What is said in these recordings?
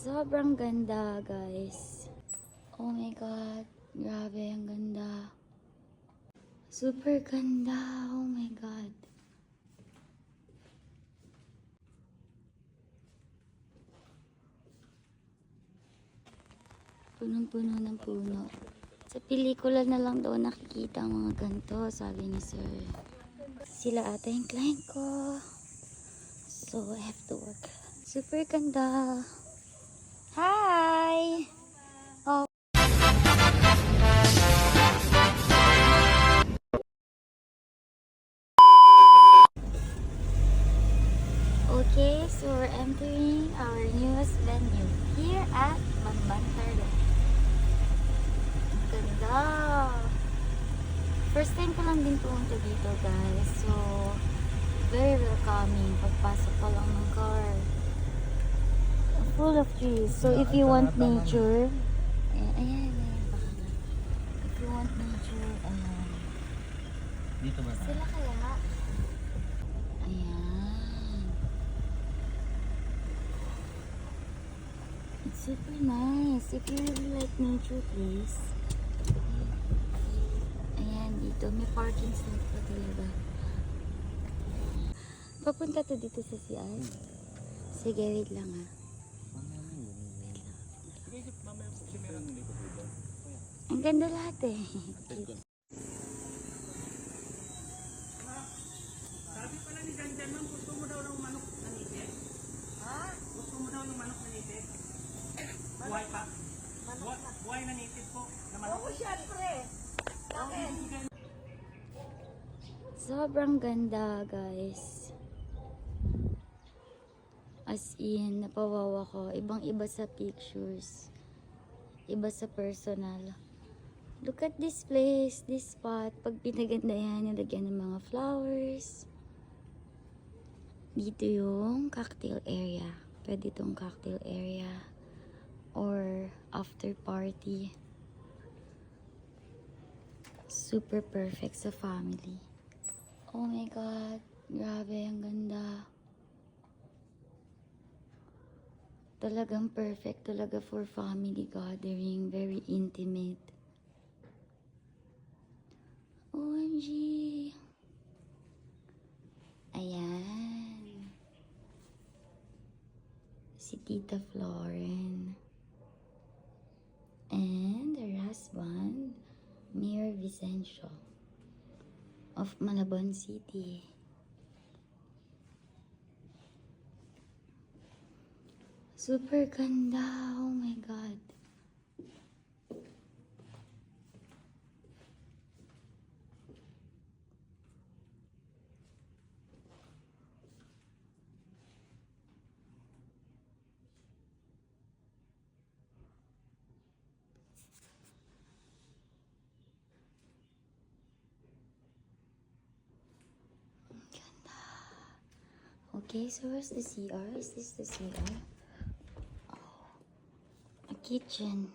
Sobrang ganda, guys. Oh my God. Grabe, ang ganda. Super ganda. Oh my God. Punong-puno ng puno. Sa pelikula na lang daw nakikita ang mga ganito, sabi ni Sir. Sila ata yung client ko. So, I have to work. Super ganda. Hi! Oh. Okay, so we're entering our newest venue here at Bambantarlac. Ganda! First time ko lang din pumunta dito, guys. So, very welcoming. Pagpasok pa lang ng car. Full of trees. So, if you want nature, ayan, baka nga. If you want nature, Dito ba tayo? sila kaya? Ayan. It's super nice. If you really like nature, please. Ayan, dito. May parking slot pa talaga. Papunta to dito sa CR? Sige, wait lang ha. Ang ganda lahat eh. Sabi pala ni Janjan, ma'am, gusto mo daw ng manok na nipit? Ha? Gusto mo daw ng manok na nipit? Buhay pa? Buhay na nipit po. Na manok? Oo, syempre. Sobrang ganda, guys. As in, napawawa ko. Ibang-iba sa pictures. Iba sa personal. Look at this place, this spot. Pag pinaganda yan, nilagyan ng mga flowers. Dito yung cocktail area. Pwede itong cocktail area. Or after party. Super perfect sa family. Oh my God. Grabe, ang ganda. Talagang perfect talaga for family gathering. Very intimate. OMG. Ayan. Si Tita Floren. And her husband, Mayor Vicencio of Malabon City. Super ganda. Oh my God. Okay, so where's the CR? Is this the CR? Oh, a kitchen.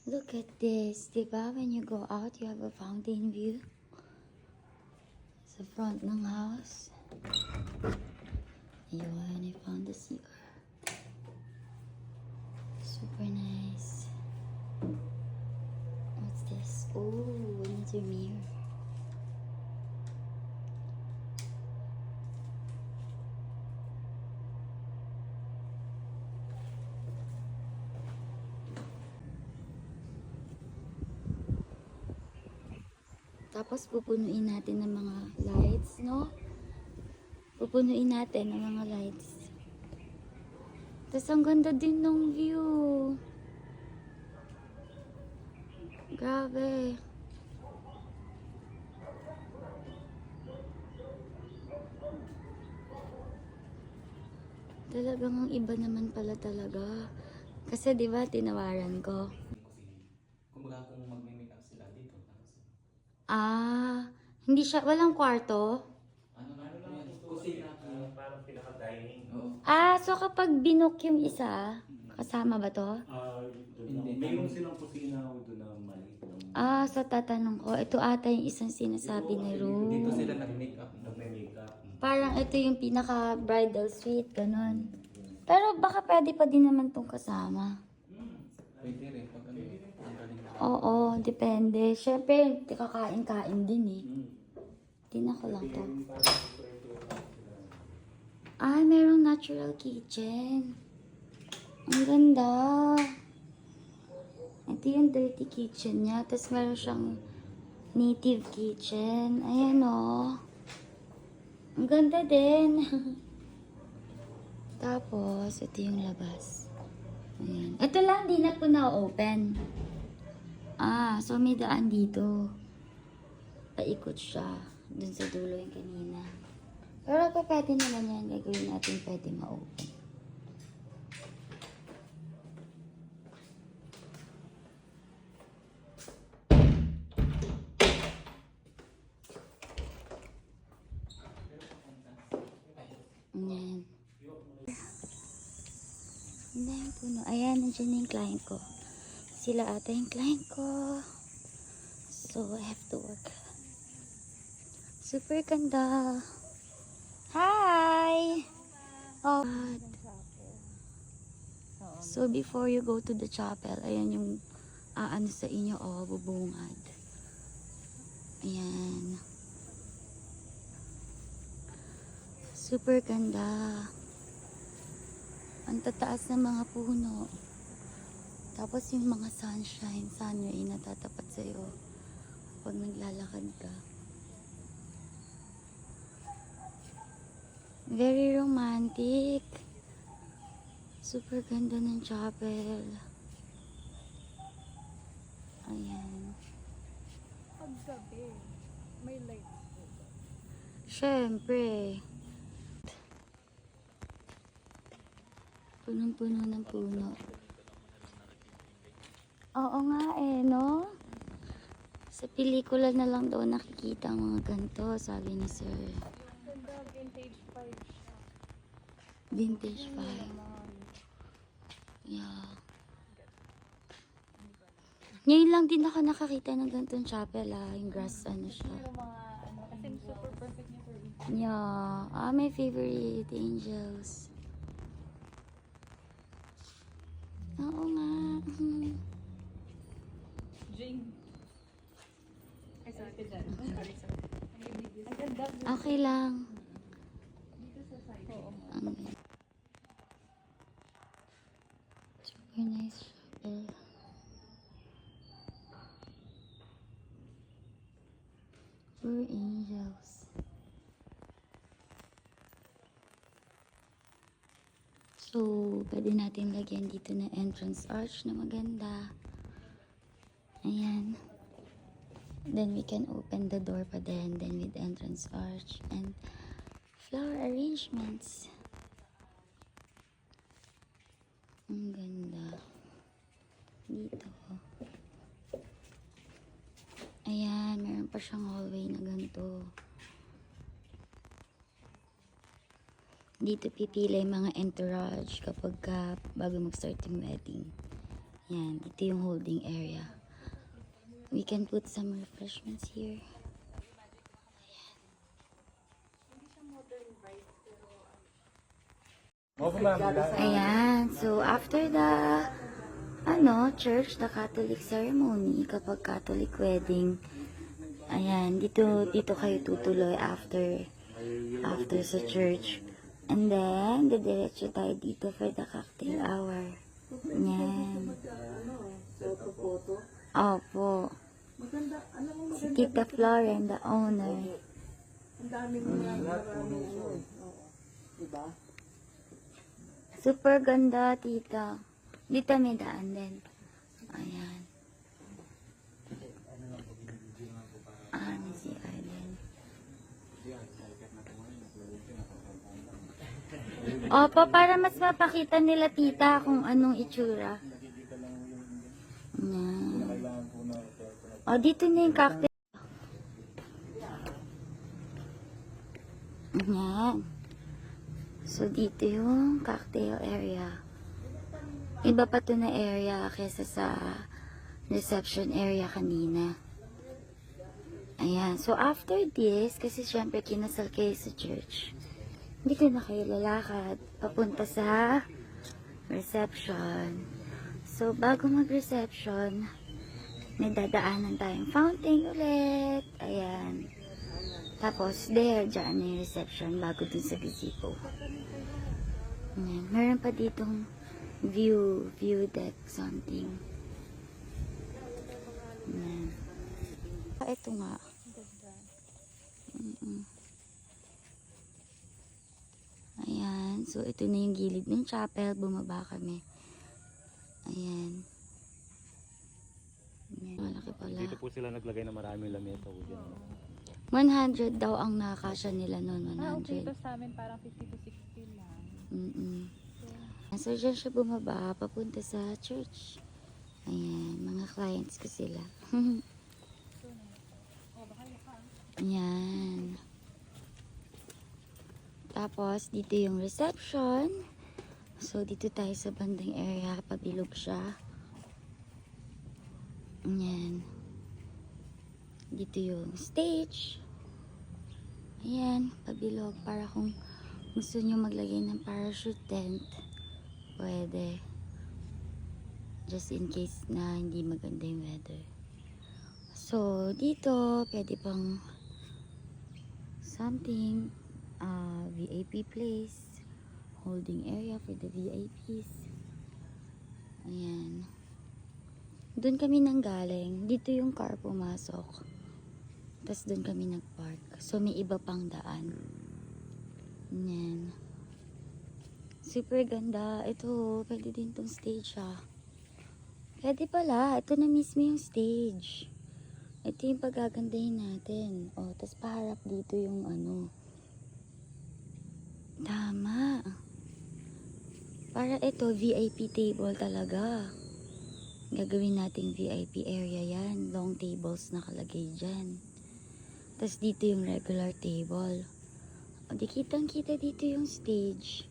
Look at this, diba? When you go out, you have a fountain view. Sa front ng house. Ayun, I found the CR. Super nice. What's this? Oh, another mirror. Tapos pupunuin natin ng mga lights, no? Pupunuin natin ng mga lights. Tapos ang ganda din ng view. Grabe. Talagang ang iba naman pala talaga. Kasi 'di ba tinawaran ko. Kumbaga kung magme-make up sila dito. Hindi siya, walang kwarto? Ano lang kusina. Parang pinaka-dining. Oo. So kapag binook yung isa, kasama ba to? Doon Hindi. mayroon silang kusina doon na maliit lang. Sa tatanong ko, ito ata yung isang sinasabi ni Dito Ru. sila nag-make up. Parang ito yung pinaka-bridal suite, ganun. Pero baka pwede pa din naman tong kasama. Pwede rin pag ano. Ang galing na. Oo, depende. Siyempre, kakain-kain din eh. Tingnan ko lang to. Merong natural kitchen. Ang ganda. Ito yung dirty kitchen niya. Tapos meron siyang native kitchen. Ayan o. Ang ganda din. Tapos, ito yung labas. Ayan. Ito lang, di na po na-open. So may daan dito. Paikot siya. Dun sa dulo yung kanina. Pero pa pwede naman yan. Gagawin natin pwede ma-open. Ayan. Hindi yung puno. Ayan, nandiyan yung client ko. Sila ata yung client ko. So, I have to work. Super ganda. Hi! Oh, God. So, before you go to the chapel, ayan yung ano sa inyo, bubungad. Ayan. Super ganda. Ang tataas ng mga puno. Tapos yung mga sunshine, sun ray natatapat sa'yo pag naglalakad ka. Very romantic. Super ganda ng chapel. Ayan. Pag gabi, may lights po. Siyempre. Punong-puno ng puno. Oo nga no? Sa pelikula na lang daw nakikita ang mga ganito, sabi ni Sir. Ganda, vintage 5 siya. Vintage 5. Naman. Yeah. Ngayon lang din ako nakakita ng ganitong chapel yung grass ano siya. Yung mga kasi super perfect niya for each. Yeah. My favorite, angels. Oo nga. Jing. Ay, sorry ka dyan. Sorry. Ang ganda. Okay lang. Dito sa side. Oo. Ang ganda. Super nice chapel. For angels. So, pwede natin lagyan dito na entrance arch na maganda. Ayan. Then we can open the door pa din. Then with entrance arch and flower arrangements. Ang ganda. Dito. Ayan, meron pa siyang hallway na ganito. Dito pipili yung mga entourage kapag bago mag-start yung wedding. Yan, ito yung holding area. We can put some refreshments here. Ayan, so after the church, the Catholic ceremony, kapag Catholic wedding, ayan, dito kayo tutuloy after sa church. And then, didiretso tayo dito for the cocktail hour. Ayan. Opo. Si Tita Floren, the owner. Super ganda, tita. Dito may daan din. Ayan. Si Arden. Opo, para mas mapakita nila tita kung anong itsura. Ayan. Dito na yung cocktail. Ayan. So, dito yung cocktail area. Iba pa to na area kesa sa reception area kanina. Ayan. So, after this, kasi syempre kinasal kayo sa church, dito na kayo lalakad papunta sa reception. So, bago mag-reception, may dadaanan tayong fountain ulit. Ayan. Tapos, dyan na yung reception bago dun sa gazebo. Ayan. Meron pa ditong view deck something. Ayan. Ito nga. Ayan. So, ito na yung gilid ng chapel. Bumaba kami. Ayan. Ayan. Malaki pala. Dito po sila naglagay na maraming lamesa po dyan. 100 daw ang nakasya nila noon. 100. Okay, ito sa amin parang 50 to 60 lang. So, dyan siya bumaba, papunta sa church. Ayan, mga clients ko sila. Ayan. Tapos, dito yung reception. So, dito tayo sa bandang area, pabilog siya. Ayan. Dito yung stage. Ayan, pabilog. Para kung gusto nyo maglagay ng parachute tent, pwede. Just in case na hindi maganda yung weather. So, dito, pwede pang something, VIP place, holding area for the VIPs. Ayan. Doon kami nanggaling. Dito yung car pumasok. Tapos doon kami nagpark. So, may iba pang daan. Ayan. Super ganda. Ito, pwede din tong stage Pwede pala. Ito na mismo yung stage. Ito yung pagagandahin natin. O, tapos paharap dito yung Tama. Para ito, VIP table talaga. Gagawin nating VIP area yan. Long tables nakalagay dyan. Tapos dito yung regular table. O, di kitang-kita dito yung stage.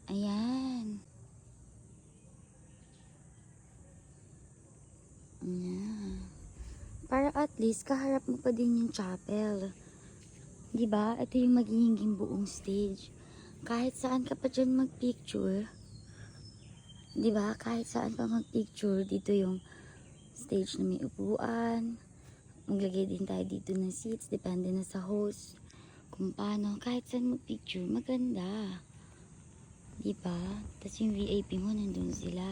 Ayan. Ayan. Para at least, kaharap mo pa din yung chapel. Diba? Ito yung magiging buong stage. Kahit saan ka pa dyan magpicture. Diba? Kahit saan pa magpicture, dito yung stage na may upuan. Maglagay din tayo dito ng seats, depende na sa host. Kung paano, kahit saan magpicture, maganda. Diba? Tapos yung VIP mo, nandun sila.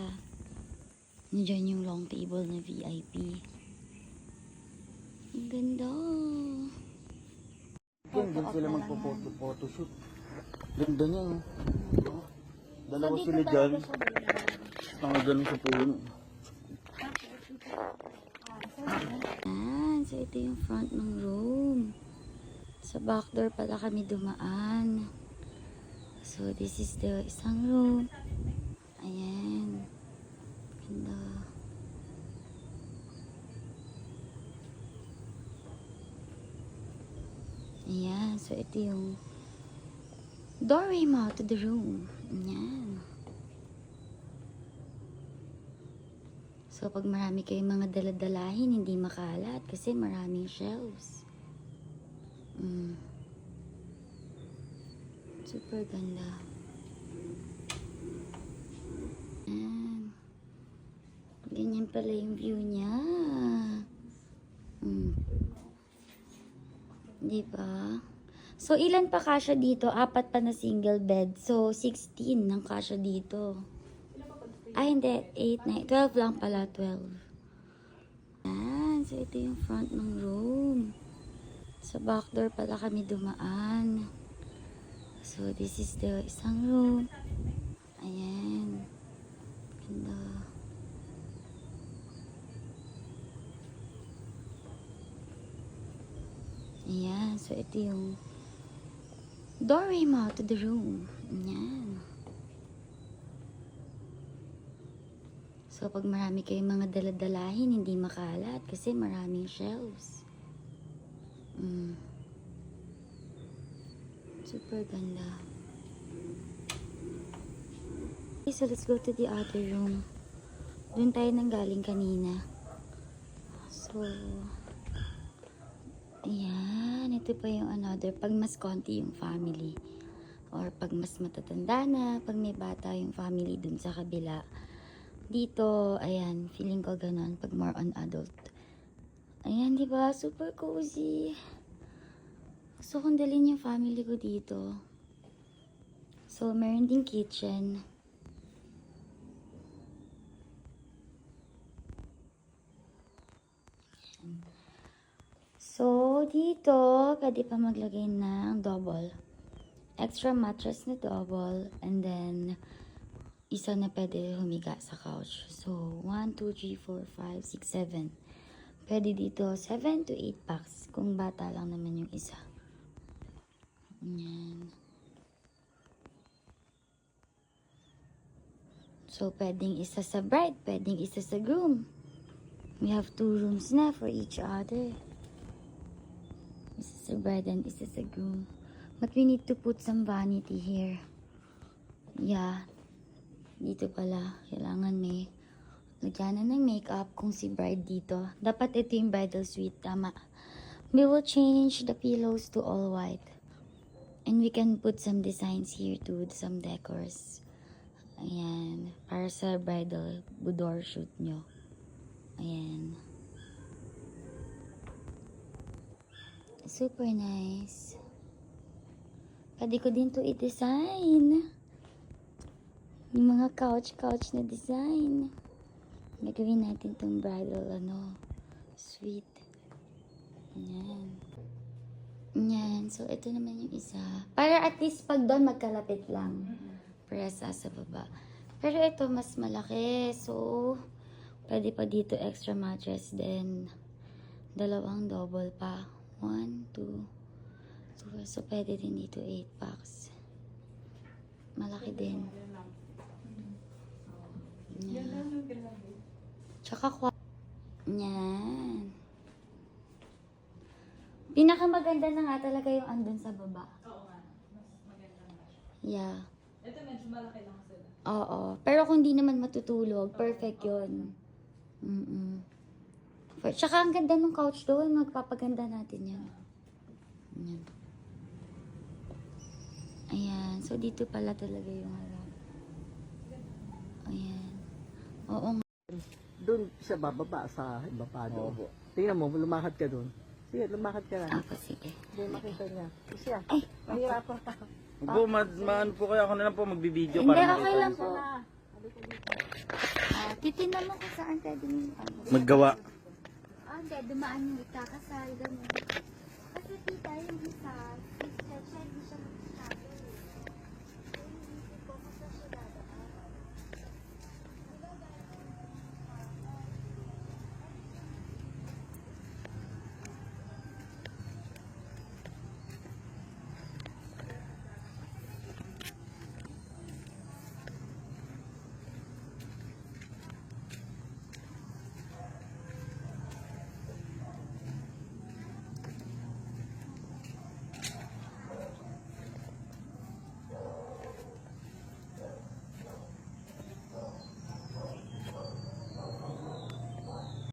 Nandiyan yung long table na VIP. Ang ganda. Doon sila magpo-photoshoot. Ganda niya, no? Dalawa sila dyan. Ganun sa puno. So ito yung front ng room. Sa back door pala kami dumaan. So this is the isang room. Ayan. Ganda. Ayan. So ito yung doorway mo to the room. Ayan. So, pag marami kayong mga daladalahin, hindi makalat kasi maraming shelves. Super ganda. Ayan. Ganyan pala yung view niya. Diba? So, ilan pa kasya dito? 4 pa na single bed. So, 16 ng kasya dito. Ay, hindi. 8, 9. 12 lang pala. 12. Ayan. So, ito yung front ng room. Sa back door pala kami dumaan. So, this is the isang room. Ayan. Ganda. Ayan. So, ito yung doorway mo to the room. Ayan. So, pag marami kayong mga daladalahin, hindi makalat kasi maraming shelves. Super ganda. Okay, so let's go to the other room. Doon tayo nanggaling kanina. So, ayan. Ito pa yung another. Pag mas konti yung family. Or pag mas matatanda na. Pag may bata yung family dun sa kabila. Dito, ayan. Feeling ko ganun. Pag more on adult. Ayan, di ba? Super cozy. Gusto kong dalhin yung family ko dito. So, meron ding kitchen. So, dito, pwede pa maglagay ng double. Extra mattress na double. And then, isa na pwede humiga sa couch. So, 1, 2, 3, 4, 5, 6, 7. Pwede dito 7 to 8 packs. Kung bata lang naman yung isa. Yan. So, pwedeng isa sa bride. Pwedeng isa sa groom. We have 2 rooms na for each other. Isa sa bride and isa sa groom. But we need to put some vanity here. Yeah. Dito pala. Kailangan may lagyan na ng makeup kung si bride dito. Dapat ito yung bridal suite. Tama. We will change the pillows to all white. And we can put some designs here too. Some decors. Ayan. Para sa bridal boudoir shoot nyo. Ayan. Super nice. Pwede ko din to i-design. Yung mga couch na design. Gagawin natin tong bridal, suite. Ayan. Ayan. So, ito naman yung isa. Para at least pag doon, magkalapit lang. Presa sa baba. Pero ito, mas malaki. So, pwede pa dito extra mattress din. 2 double pa. 1, 2, 2. So, pwede din dito 8 packs. Malaki din. Ayan. Tsaka yan. Pinakamaganda na nga talaga yung andun sa baba. Oo nga. Mas maganda nga siya. Yeah. Ito medyo malaki lang sila. Oo. Pero kung di naman matutulog, perfect yun. Tsaka ang ganda ng couch doon. Magpapaganda natin yan. Ayan. Ayan. So, dito pala talaga yung harap. Ayan. Oo nga. Doon siya bababa sa iba pa doon. Tingnan mo, lumakad ka doon. Sige, lumakad ka na. Ako, sige. Hindi makita niya. Siya, mahirapan ka. Po, maan po kaya ako na lang po magbibideo Hindi, para okay makita lang niyo. po. Titignan mo kung saan pwede mo. Maggawa. Hindi, dumaan yung ikakasal, gano'n.